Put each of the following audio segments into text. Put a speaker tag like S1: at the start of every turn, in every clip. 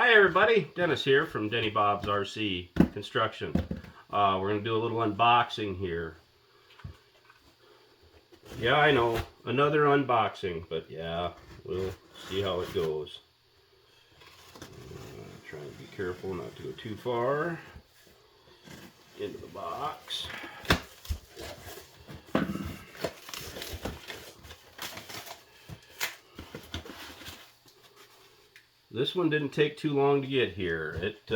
S1: Hi everybody, Dennis here from Denny Bob's RC Construction. We're going to do a little unboxing here. Yeah, I know, another unboxing, but yeah, we'll see how it goes. Try to be careful not to go too far into the box. This one didn't take too long to get here. It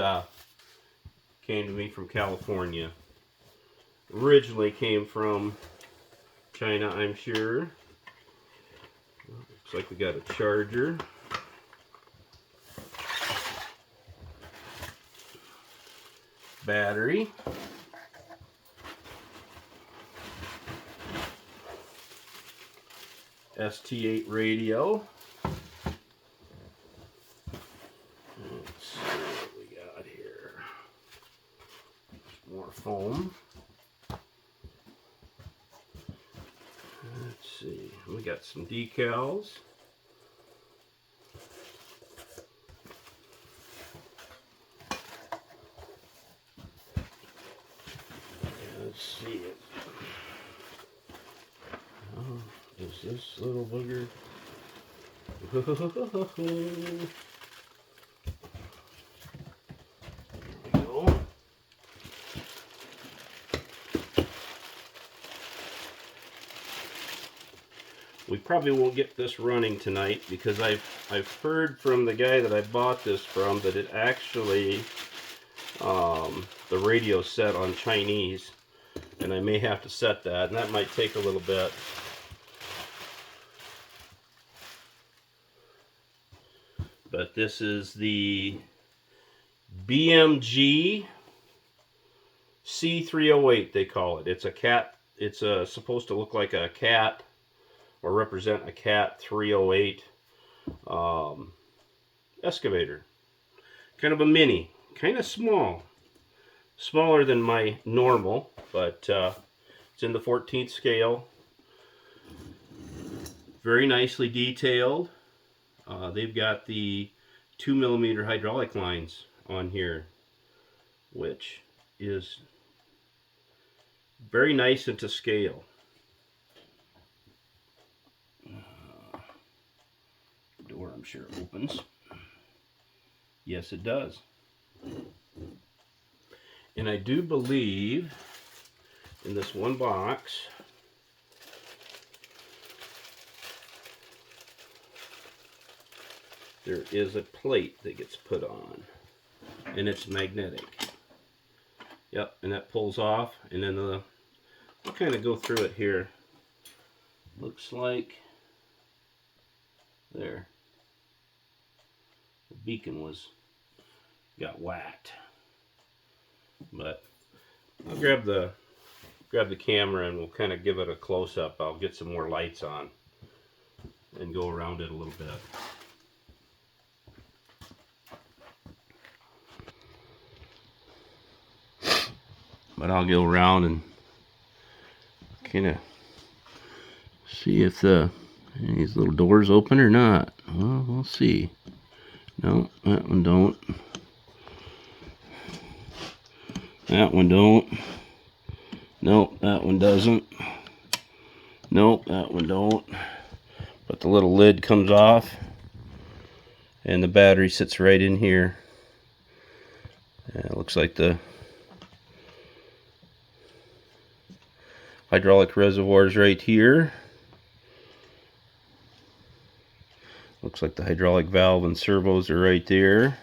S1: came to me from California. Originally came from China, I'm sure. Looks like we got a charger. Battery. C-308 radio. Let's see what we got here. More foam. Let's see. We got some decals. Let's see it. Oh, is this little booger? We probably won't get this running tonight because I've heard from the guy that I bought this from that it actually the radio set on Chinese, and I may have to set that, and that might take a little bit. But this is the BMG C-308, they call it. It's a cat. It's supposed to look like a cat, or represent a cat 308 excavator. Kind of a mini, kind of small. Smaller than my normal, but it's in the 14th scale. Very nicely detailed. They've got the 2mm hydraulic lines on here, which is very nice and to scale. Door, I'm sure, opens. Yes, it does. And I do believe in this one box there is a plate that gets put on, and it's magnetic. Yep, and that pulls off, and then we'll kind of go through it here. Looks like there, the beacon got whacked. But I'll grab the camera and we'll kind of give it a close-up. I'll get some more lights on and go around it a little bit. But I'll go around and kind of see if these little doors open or not. Well, we'll see. No, that one don't. That one don't. Nope, that one doesn't. Nope, that one don't. But the little lid comes off, and the battery sits right in here. And it looks like the hydraulic reservoir is right here. Looks like the hydraulic valve and servos are right there.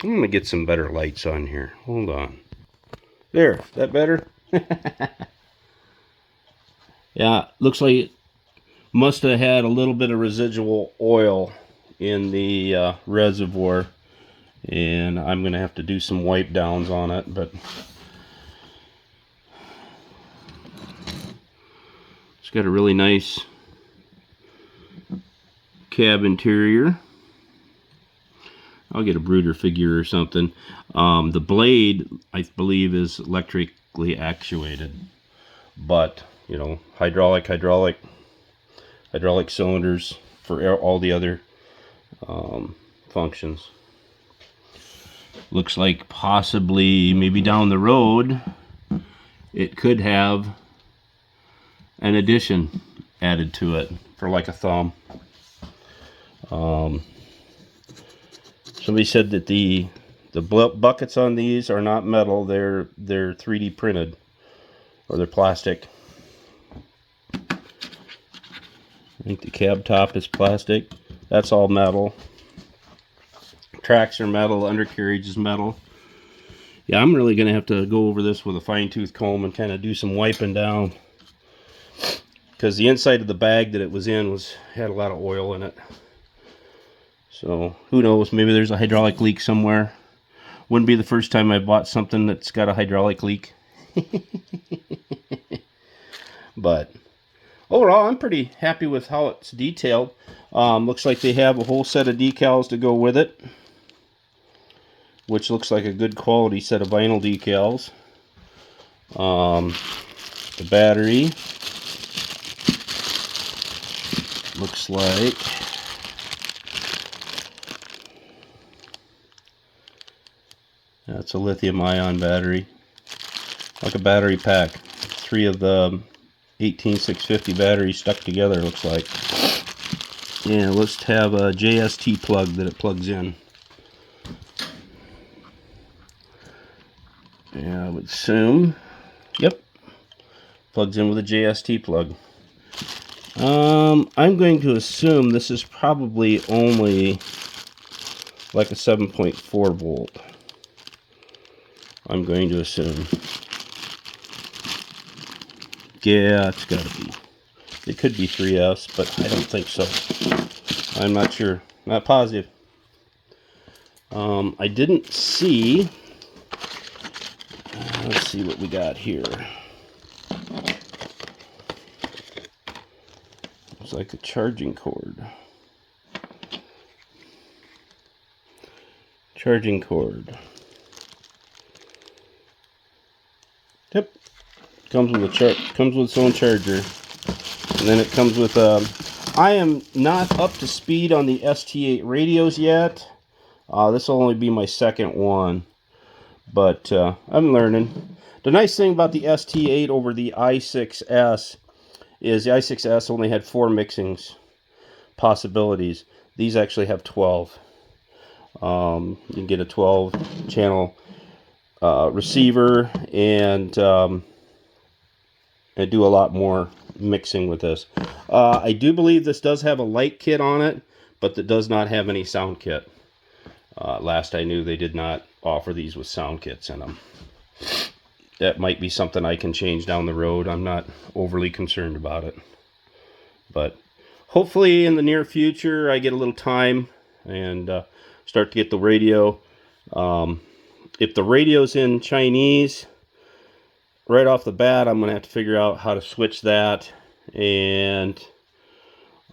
S1: I'm going to get some better lights on here. Hold on. There, is that better? Yeah, looks like it must have had a little bit of residual oil in the reservoir, and I'm going to have to do some wipe downs on it, but it's got a really nice cab interior. I'll get a brooder figure or something. The blade, I believe, is electrically actuated, but you know, hydraulic cylinders, for all the other functions. Looks like possibly maybe down the road it could have an addition added to it for like a thumb. Somebody said that the buckets on these are not metal, they're 3D printed, or they're plastic. I think the cab top is plastic. That's all metal. Tracks are metal, undercarriage is metal. Yeah, I'm really gonna have to go over this with a fine-tooth comb and kind of do some wiping down, because the inside of the bag that it was in had a lot of oil in it. So who knows, maybe there's a hydraulic leak somewhere. Wouldn't be the first time I bought something that's got a hydraulic leak. But overall, I'm pretty happy with how it's detailed. Looks like they have a whole set of decals to go with it, which looks like a good quality set of vinyl decals. The battery looks like that's a lithium-ion battery, like a battery pack. 3 of the 18650 batteries stuck together, looks like. And let's have a JST plug that it plugs in. Yeah, I would assume. Yep. Plugs in with a JST plug. I'm going to assume this is probably only like a 7.4 volt. I'm going to assume. Yeah, it's got to be. It could be 3S, but I don't think so. I'm not sure. Not positive. I didn't see. Let's see what we got here. It's like a charging cord. Charging cord. Yep. Comes with its own charger. And then it comes with I am not up to speed on the ST8 radios yet. This will only be my second one, but I'm learning. The nice thing about the ST8 over the i6S is the i6S only had 4 mixings possibilities. These actually have 12. You can get a 12 channel receiver and do a lot more mixing with this. I do believe this does have a light kit on it, but that does not have any sound kit. Last I knew, they did not offer these with sound kits in them. That might be something I can change down the road. I'm not overly concerned about it. But hopefully in the near future I get a little time and start to get the radio. If the radio's in Chinese, right off the bat, I'm going to have to figure out how to switch that. And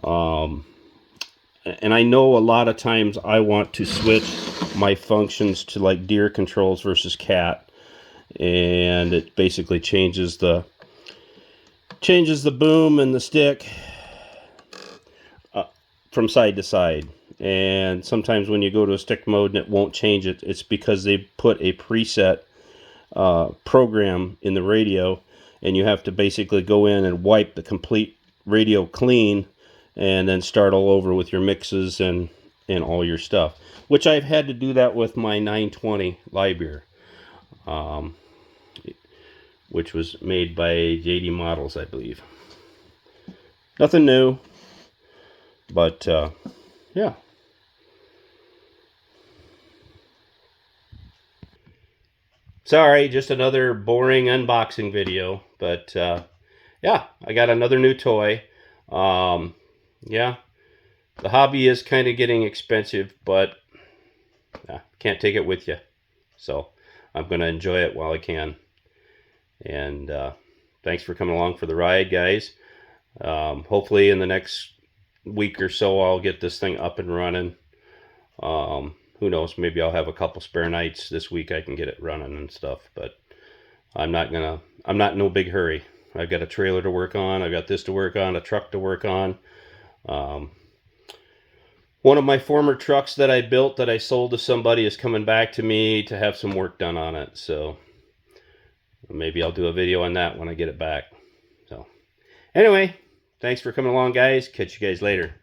S1: I know a lot of times I want to switch my functions to like deer controls versus cat. And it basically changes the boom and the stick from side to side. And sometimes when you go to a stick mode and it won't change it, it's because they put a preset program in the radio, and you have to basically go in and wipe the complete radio clean and then start all over with your mixes and all your stuff, which I've had to do that with my 920 Libeer, which was made by JD Models, I believe. Nothing new, but yeah. Sorry, just another boring unboxing video, but yeah, I got another new toy. Yeah, the hobby is kind of getting expensive, but can't take it with you. So I'm going to enjoy it while I can. And thanks for coming along for the ride, guys. Hopefully in the next week or so I'll get this thing up and running. Who knows, maybe I'll have a couple spare nights this week I can get it running and stuff, but I'm not in no big hurry. I've got a trailer to work on, I've got this to work on, a truck to work on. One of my former trucks that I built that I sold to somebody is coming back to me to have some work done on it. So maybe I'll do a video on that when I get it back. So anyway, thanks for coming along, guys. Catch you guys later.